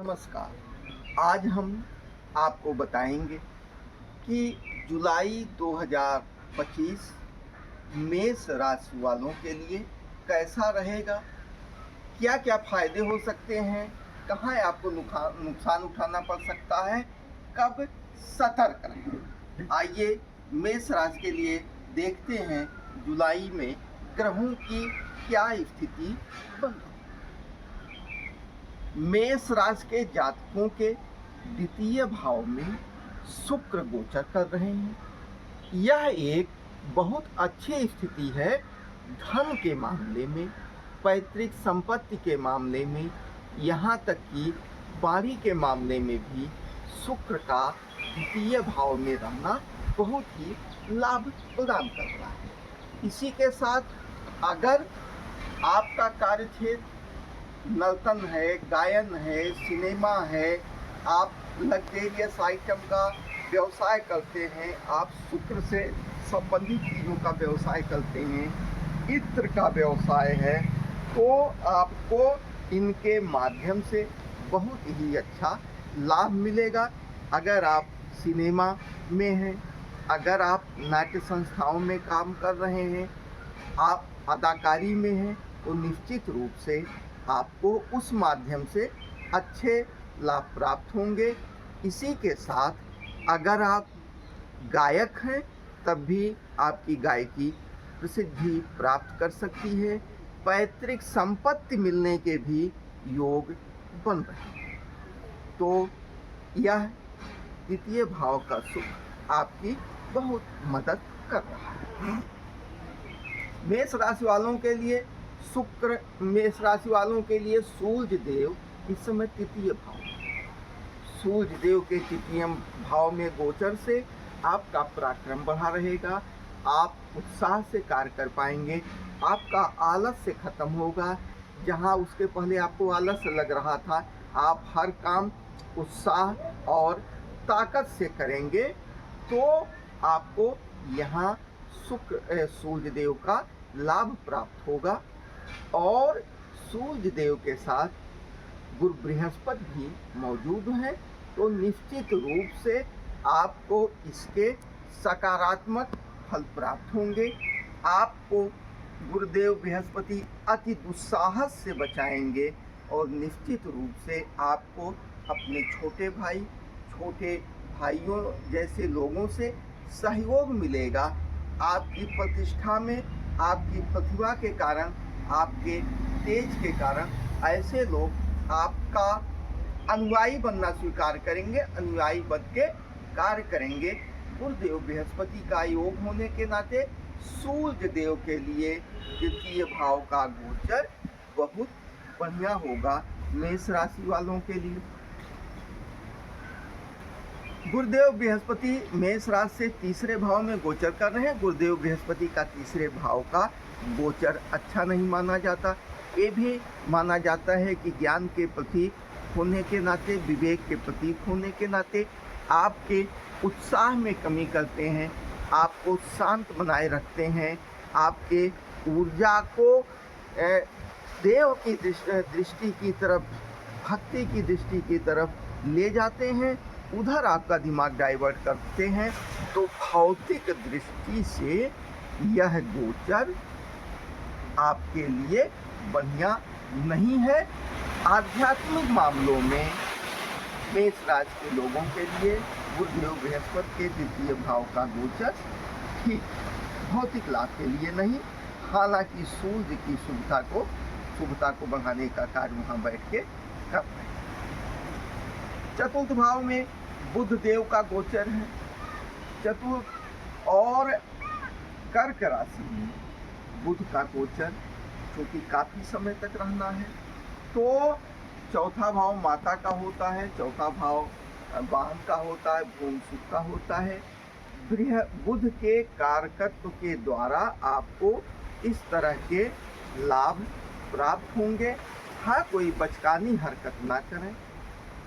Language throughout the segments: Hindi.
नमस्कार। आज हम आपको बताएंगे कि जुलाई 2025 मेष राशि वालों के लिए कैसा रहेगा, क्या क्या फायदे हो सकते हैं, कहाँ आपको नुकसान उठाना पड़ सकता है, कब सतर्क रहें। आइए मेष राशि के लिए देखते हैं जुलाई में ग्रहों की क्या स्थिति बन रही है। मेष राशि के जातकों के द्वितीय भाव में शुक्र गोचर कर रहे हैं। यह एक बहुत अच्छी स्थिति है। धन के मामले में, पैतृक संपत्ति के मामले में, यहाँ तक कि बाड़ी के मामले में भी शुक्र का द्वितीय भाव में रहना बहुत ही लाभ प्रदान कर रहा है। इसी के साथ अगर आपका कार्यक्षेत्र नर्तन है, गायन है, सिनेमा है, आप लग्जेरियस आइटम का व्यवसाय करते हैं, आप शुक्र से संबंधित चीज़ों का व्यवसाय करते हैं, इत्र का व्यवसाय है, तो आपको इनके माध्यम से बहुत ही अच्छा लाभ मिलेगा। अगर आप सिनेमा में हैं, अगर आप नाट्य संस्थाओं में काम कर रहे हैं, आप अदाकारी में हैं, तो निश्चित रूप से आपको उस माध्यम से अच्छे लाभ प्राप्त होंगे। इसी के साथ अगर आप गायक हैं, तब भी आपकी गायकी प्रसिद्धि प्राप्त कर सकती है। पैतृक संपत्ति मिलने के भी योग बन रहे हैं। तो यह द्वितीय भाव का सुख आपकी बहुत मदद कर रहा है। मेष राशि वालों के लिए शुक्र, मेष राशि वालों के लिए सूर्य देव इस समय तृतीय भाव, सूर्य देव के तृतीय भाव में गोचर से आपका पराक्रम बढ़ा रहेगा। आप उत्साह से कार्य कर पाएंगे, आपका आलस से खत्म होगा। जहां उसके पहले आपको आलस लग रहा था, आप हर काम उत्साह और ताकत से करेंगे। तो आपको यहाँ शुक्र सूर्य देव का लाभ प्राप्त होगा। और सूर्य देव के साथ गुरु बृहस्पति भी मौजूद हैं, तो निश्चित रूप से आपको इसके सकारात्मक फल प्राप्त होंगे। आपको गुरुदेव बृहस्पति अति दुस्साहस से बचाएंगे और निश्चित रूप से आपको अपने छोटे भाई, छोटे भाइयों जैसे लोगों से सहयोग मिलेगा। आपकी प्रतिष्ठा में, आपकी प्रतिभा के कारण, आपके तेज के कारण ऐसे लोग आपका अनुयायी बनना स्वीकार करेंगे, अनुयायी बन के कार्य करेंगे। गुरुदेव बृहस्पति का योग होने के नाते सूर्य देव के लिए द्वितीय भाव का गोचर बहुत बढ़िया होगा मेष राशि वालों के लिए। गुरुदेव बृहस्पति मेष राशि से तीसरे भाव में गोचर कर रहे हैं। गुरुदेव बृहस्पति का तीसरे भाव का गोचर अच्छा नहीं माना जाता। ये भी माना जाता है कि ज्ञान के प्रतीक होने के नाते, विवेक के प्रतीक होने के नाते आपके उत्साह में कमी करते हैं, आपको शांत बनाए रखते हैं, आपके ऊर्जा को देव की दृष्टि की तरफ, भक्ति की दृष्टि की तरफ ले जाते हैं, उधर आपका दिमाग डाइवर्ट करते हैं। तो भौतिक दृष्टि से यह गोचर आपके लिए बढ़िया नहीं है। आध्यात्मिक मामलों में मेष राशि के लोगों के लिए गुरुदेव बृहस्पति के द्वितीय भाव का गोचर ठीक, भौतिक लाभ के लिए नहीं। हालांकि सूर्य की शुभता को बढ़ाने का कार्य वहाँ बैठ के कर रहे हैं। चतुर्थ भाव में बुध देव का गोचर है। चतुर्थ और कर्क राशि में बुध का गोचर, जो कि काफी समय तक रहना है। तो चौथा भाव माता का होता है, चौथा भाव वाहन का होता है, भूमि सुख का होता है। बुध के कारकत्व के द्वारा आपको इस तरह के लाभ प्राप्त होंगे। हाँ, कोई बचकानी हरकत ना करें।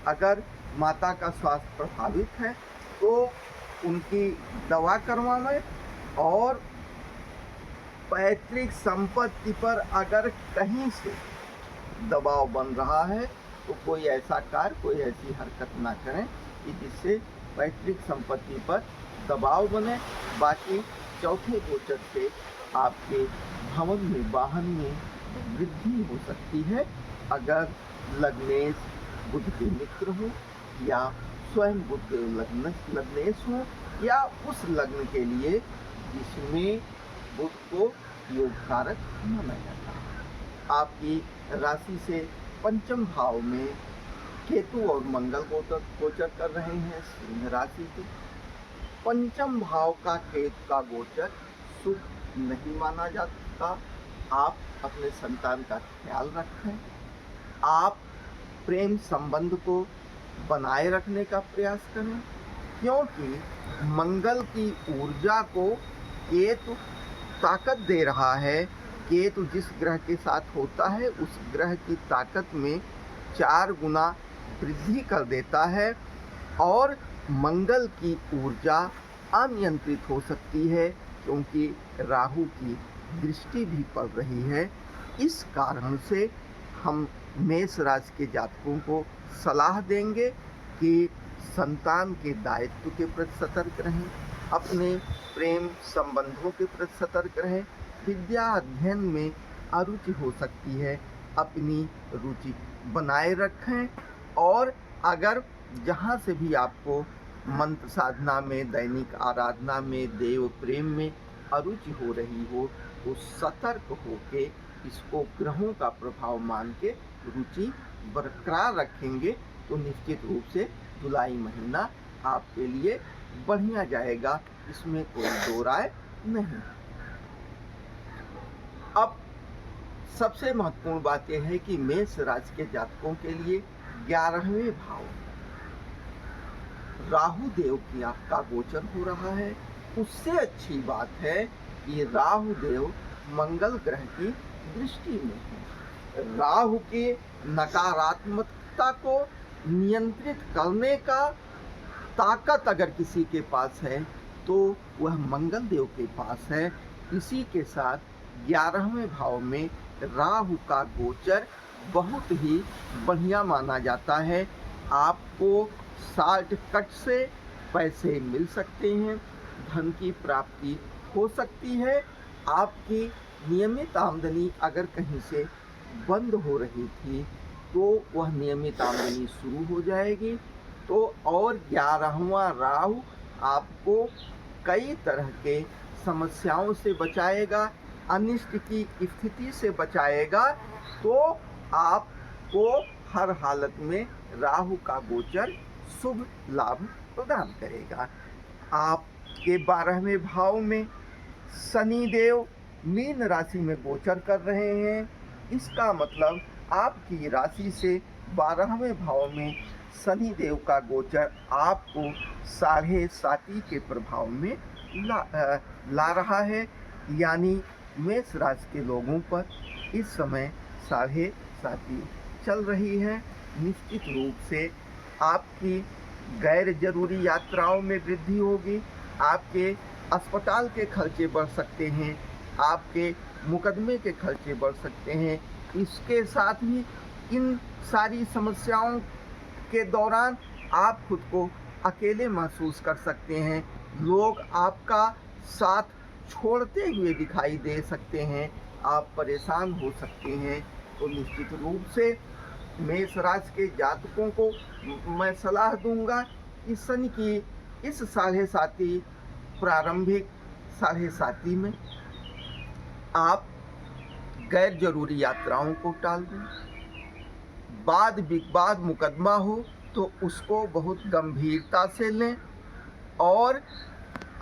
अगर माता का स्वास्थ्य प्रभावित है तो उनकी दवा करवाएं। और पैतृक संपत्ति पर अगर कहीं से दबाव बन रहा है तो कोई ऐसा कार्य, कोई ऐसी हरकत ना करें कि जिससे पैतृक संपत्ति पर दबाव बने। बाकी चौथे गोचर से आपके भवन में, वाहन में वृद्धि हो सकती है। अगर लग्नेश बुध के मित्र हो या स्वयं बुध लग्नेश हो या उस लग्न के लिए जिसमें बुध को योग कारक माना जाता है। आपकी राशि से पंचम भाव में केतु और मंगल गोचर कर रहे हैं सिंह राशि के। पंचम भाव का केतु का गोचर शुभ नहीं माना जाता। आप अपने संतान का ख्याल रखें। आप प्रेम संबंध को बनाए रखने का प्रयास करें, क्योंकि मंगल की ऊर्जा को केतु ताकत दे रहा है। केतु जिस ग्रह के साथ होता है उस ग्रह की ताकत में 4 गुना वृद्धि कर देता है और मंगल की ऊर्जा अनियंत्रित हो सकती है, क्योंकि राहु की दृष्टि भी पड़ रही है। इस कारण से हम मेष राशि के जातकों को सलाह देंगे कि संतान के दायित्व के प्रति सतर्क रहें, अपने प्रेम संबंधों के प्रति सतर्क रहें। विद्या अध्ययन में अरुचि हो सकती है, अपनी रुचि बनाए रखें। और अगर जहाँ से भी आपको मंत्र साधना में, दैनिक आराधना में, देव प्रेम में अरुचि हो रही हो तो सतर्क होके इसको ग्रहों का प्रभाव मान के रुचि बरकरार रखेंगे तो निश्चित रूप से जुलाई महीना आपके लिए बढ़िया जाएगा, इसमें कोई दो राय नहीं। अब सबसे महत्वपूर्ण बात यह है कि मेष राशि के जातकों के लिए 11वें भाव राहु देव की आपका गोचर हो रहा है। उससे अच्छी बात है कि राहु देव मंगल ग्रह की दृष्टि में है। राहु की नकारात्मकता को नियंत्रित करने का ताकत अगर किसी के पास है तो वह मंगल देव के पास है। इसी के साथ 11वें भाव में राहु का गोचर बहुत ही बढ़िया माना जाता है। आपको शॉर्टकट से पैसे मिल सकते हैं, धन की प्राप्ति हो सकती है। आपकी नियमित आमदनी अगर कहीं से बंद हो रही थी तो वह नियमित आमदनी शुरू हो जाएगी। तो और 11वां राहु आपको कई तरह के समस्याओं से बचाएगा, अनिष्ट की स्थिति से बचाएगा। तो आपको हर हालत में राहु का गोचर शुभ लाभ प्रदान करेगा। आपके 12वें भाव में शनि देव मीन राशि में गोचर कर रहे हैं। इसका मतलब आपकी राशि से 12वें भाव में शनि देव का गोचर आपको 7.5 के प्रभाव में ला रहा है। यानी मेष राशि के लोगों पर इस समय 7.5 चल रही है। निश्चित रूप से आपकी गैर जरूरी यात्राओं में वृद्धि होगी। आपके अस्पताल के खर्चे बढ़ सकते हैं, आपके मुकदमे के खर्चे बढ़ सकते हैं। इसके साथ ही इन सारी समस्याओं के दौरान आप खुद को अकेले महसूस कर सकते हैं। लोग आपका साथ छोड़ते हुए दिखाई दे सकते हैं, आप परेशान हो सकते हैं। तो निश्चित रूप से मेष राशि के जातकों को मैं सलाह दूंगा कि शनि की इस 7.5 प्रारंभिक 7.5 में आप गैर जरूरी यात्राओं को टाल दें। वाद विवाद मुकदमा हो तो उसको बहुत गंभीरता से लें और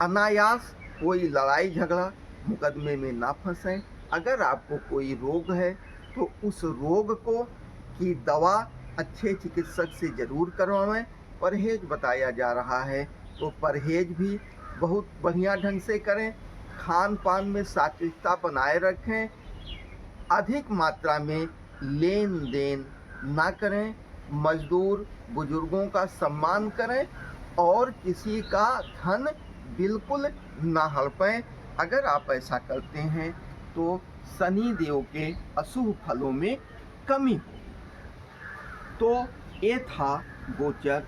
अनायास कोई लड़ाई झगड़ा मुकदमे में ना फंसें। अगर आपको कोई रोग है तो उस रोग को की दवा अच्छे चिकित्सक से ज़रूर करवाएं। परहेज बताया जा रहा है तो परहेज भी बहुत बढ़िया ढंग से करें। खान पान में सात्विकता बनाए रखें। अधिक मात्रा में लेन देन ना करें। मजदूर बुजुर्गों का सम्मान करें और किसी का धन बिल्कुल ना हड़पें। अगर आप ऐसा करते हैं तो शनि देव के अशुभ फलों में कमी होगी। तो ये था गोचर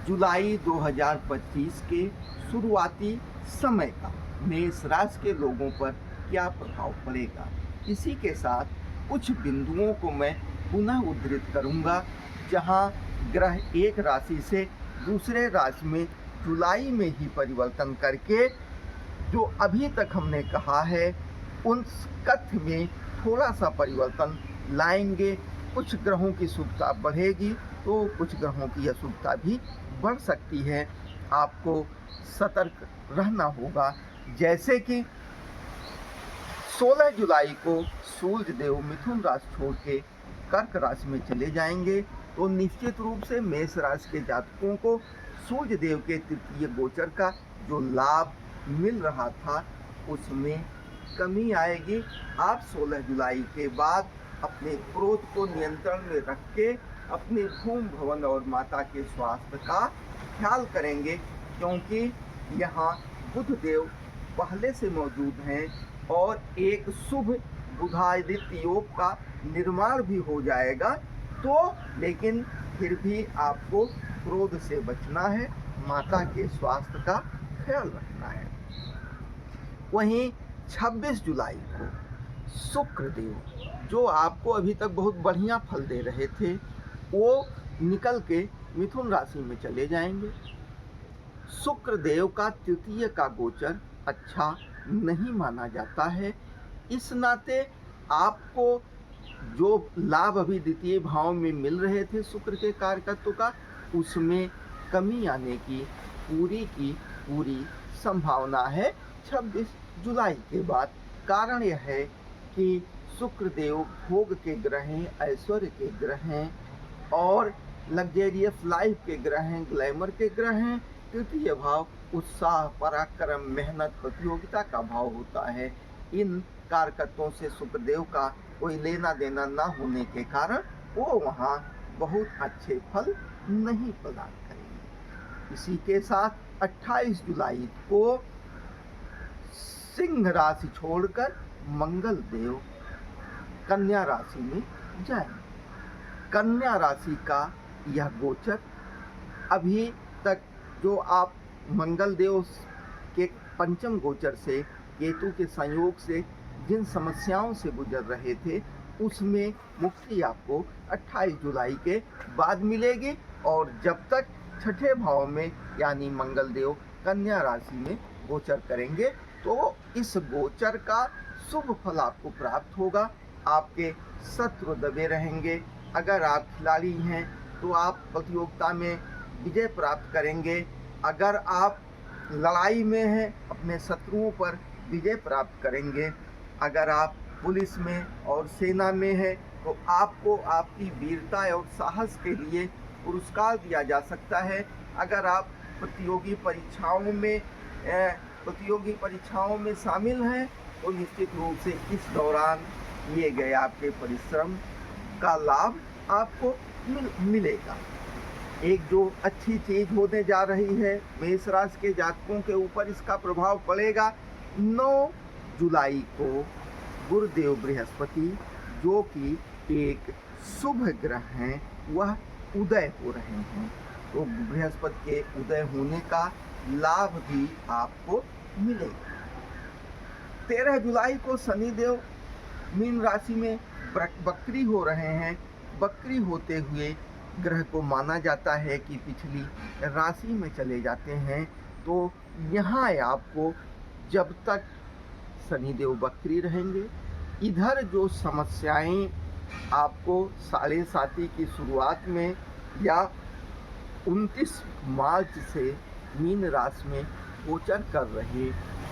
जुलाई 2025 के शुरुआती समय का मेष राशि के लोगों पर क्या प्रभाव पड़ेगा। इसी के साथ कुछ बिंदुओं को मैं पुनः उद्धृत करूंगा, जहां ग्रह एक राशि से दूसरे राशि में जुलाई में ही परिवर्तन करके जो अभी तक हमने कहा है उन कथ्य में थोड़ा सा परिवर्तन लाएंगे। कुछ ग्रहों की शुभता बढ़ेगी तो कुछ ग्रहों की अशुभता भी बढ़ सकती है। आपको सतर्क रहना होगा। जैसे कि 16 जुलाई को सूर्य देव मिथुन राशि छोड़ के कर्क राशि में चले जाएंगे, तो निश्चित रूप से मेष राशि के जातकों को सूर्य देव के तृतीय गोचर का जो लाभ मिल रहा था उसमें कमी आएगी। आप 16 जुलाई के बाद अपने क्रोध को नियंत्रण में रख के अपने भूमि भवन और माता के स्वास्थ्य का ख्याल करेंगे, क्योंकि यहाँ बुध देव पहले से मौजूद हैं और एक शुभ बुधादित्य योग का निर्माण भी हो जाएगा। तो लेकिन फिर भी आपको क्रोध से बचना है, माता के स्वास्थ्य का ख्याल रखना है। वहीं 26 जुलाई को शुक्र देव, जो आपको अभी तक बहुत बढ़िया फल दे रहे थे, वो निकल के मिथुन राशि में चले जाएंगे। शुक्र देव का तृतीय का गोचर अच्छा नहीं माना जाता है। इस नाते आपको जो लाभ अभी द्वितीय भाव में मिल रहे थे शुक्र के कारकत्व का, उसमें कमी आने की पूरी संभावना है 26 जुलाई के बाद। कारण यह है कि शुक्र देव भोग के ग्रह हैं, ऐश्वर्य के ग्रह हैं और लग्जेरियस लाइफ के ग्रह हैं, ग्लैमर के ग्रह हैं। तृतीय भाव उत्साह, पराक्रम, मेहनत, प्रतियोगिता का भाव होता है। इन कारकत्वों से शुक्रदेव का कोई लेना देना ना होने के कारण वो वहाँ बहुत अच्छे फल नहीं प्रदान करेंगे। इसी के साथ 28 जुलाई को सिंह राशि छोड़कर मंगल देव कन्या राशि में जाएंगे। कन्या राशि का यह गोचर अभी तक जो आप मंगल देव के पंचम गोचर से केतु के संयोग से जिन समस्याओं से गुजर रहे थे उसमें मुक्ति आपको 28 जुलाई के बाद मिलेगी। और जब तक छठे भाव में यानी मंगल देव कन्या राशि में गोचर करेंगे तो इस गोचर का शुभ फल आपको प्राप्त होगा। आपके शत्रु दबे रहेंगे। अगर आप खिलाड़ी हैं तो आप प्रतियोगिता में विजय प्राप्त करेंगे। अगर आप लड़ाई में हैं अपने शत्रुओं पर विजय प्राप्त करेंगे। अगर आप पुलिस में और सेना में हैं तो आपको आपकी वीरता और साहस के लिए पुरस्कार दिया जा सकता है। अगर आप प्रतियोगी परीक्षाओं में शामिल हैं तो निश्चित रूप से इस दौरान किए गए आपके परिश्रम का लाभ आपको मिलेगा। एक जो अच्छी चीज होने जा रही है मेष राशि के जातकों के ऊपर इसका प्रभाव पड़ेगा। 9 जुलाई को गुरुदेव बृहस्पति, जो कि एक शुभ ग्रह हैं, वह उदय हो रहे हैं। तो बृहस्पति के उदय होने का लाभ भी आपको मिलेगा। 13 जुलाई को शनिदेव मीन राशि में वक्री हो रहे हैं। वक्री होते हुए ग्रह को माना जाता है कि पिछली राशि में चले जाते हैं। तो यहाँ आपको जब तक शनिदेव वक्री रहेंगे, इधर जो समस्याएं आपको 7.5 की शुरुआत में या 29 मार्च से मीन राशि में गोचर कर रहे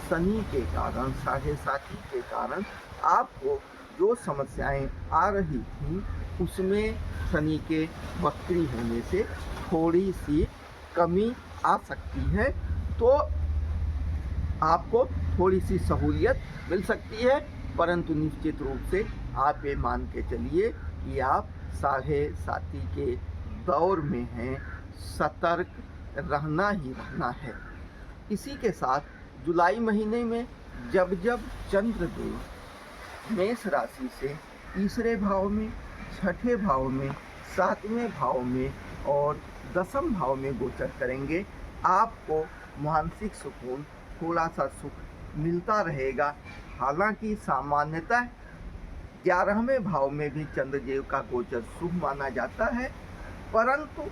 शनि के कारण, 7.5 के कारण आपको जो समस्याएं आ रही थी उसमें शनि के वक्री होने से थोड़ी सी कमी आ सकती है। तो आपको थोड़ी सी सहूलियत मिल सकती है, परंतु निश्चित रूप से आप ये मान के चलिए कि आप 7.5 के दौर में हैं। सतर्क रहना ही रहना है। इसी के साथ जुलाई महीने में जब चंद्रदेव मेष राशि से तीसरे भाव में, छठे भाव में 7वें भाव में और 10म भाव में गोचर करेंगे, आपको मानसिक सुकून, थोड़ा सा सुख मिलता रहेगा। हालांकि सामान्यतः 11वें भाव में भी चंद्रदेव का गोचर शुभ माना जाता है, परंतु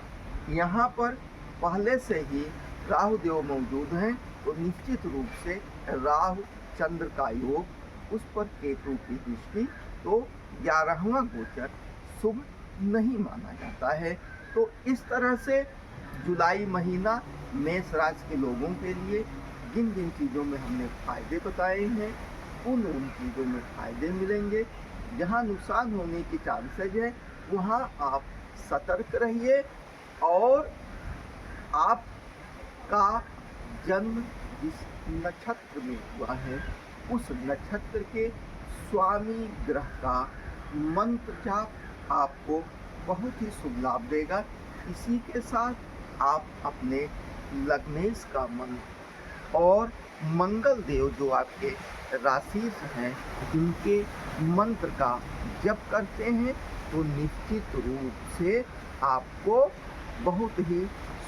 यहाँ पर पहले से ही राहु देव मौजूद हैं, तो निश्चित रूप से राहु चंद्र का योग, उस पर केतु की दृष्टि, तो 11वां गोचर शुभ नहीं माना जाता है। तो इस तरह से जुलाई महीना मेष राशि के लोगों के लिए जिन जिन चीज़ों में हमने फायदे बताए हैं, उन चीज़ों में फायदे मिलेंगे। जहाँ नुकसान होने की चांसेज है, वहाँ आप सतर्क रहिए। और आपका जन्म जिस नक्षत्र में हुआ है, उस नक्षत्र के स्वामी ग्रह का मंत्र जाप आपको बहुत ही शुभ लाभ देगा। इसी के साथ आप अपने लग्नेश का मंत्र और मंगल देव जो आपके राशिस हैं, इनके मंत्र का जप करते हैं, तो निश्चित रूप से आपको बहुत ही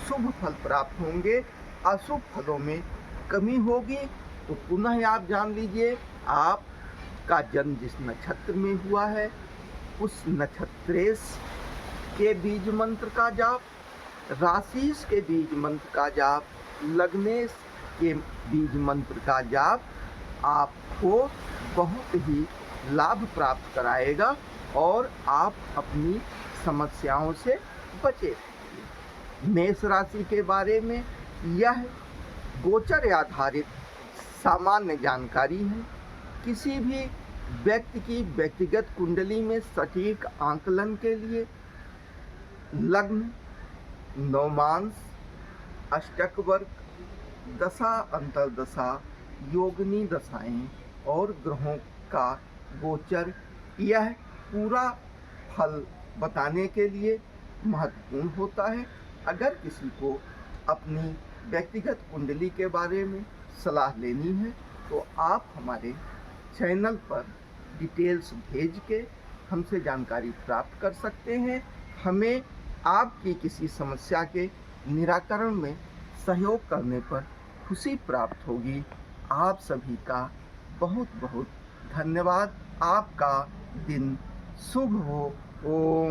शुभ फल प्राप्त होंगे। अशुभ फलों में कमी होगी। तो पुनः आप जान लीजिए, आपका जन्म जिस नक्षत्र में हुआ है, उस नक्षत्रेश के बीज मंत्र का जाप, राशिस के बीज मंत्र का जाप, लग्नेश के बीज मंत्र का जाप आपको बहुत ही लाभ प्राप्त कराएगा और आप अपनी समस्याओं से बचे रहेंगे। मेष राशि के बारे में यह गोचर आधारित सामान्य जानकारी है। किसी भी व्यक्ति की व्यक्तिगत कुंडली में सटीक आंकलन के लिए लग्न, नवमांश, अष्टक वर्ग, दशा अंतर्दशा, योगिनी दशाएं और ग्रहों का गोचर, यह पूरा फल बताने के लिए महत्वपूर्ण होता है। अगर किसी को अपनी व्यक्तिगत कुंडली के बारे में सलाह लेनी है, तो आप हमारे चैनल पर डिटेल्स भेज के हमसे जानकारी प्राप्त कर सकते हैं। हमें आपकी किसी समस्या के निराकरण में सहयोग करने पर खुशी प्राप्त होगी। आप सभी का बहुत बहुत धन्यवाद। आपका दिन शुभ हो। ओम।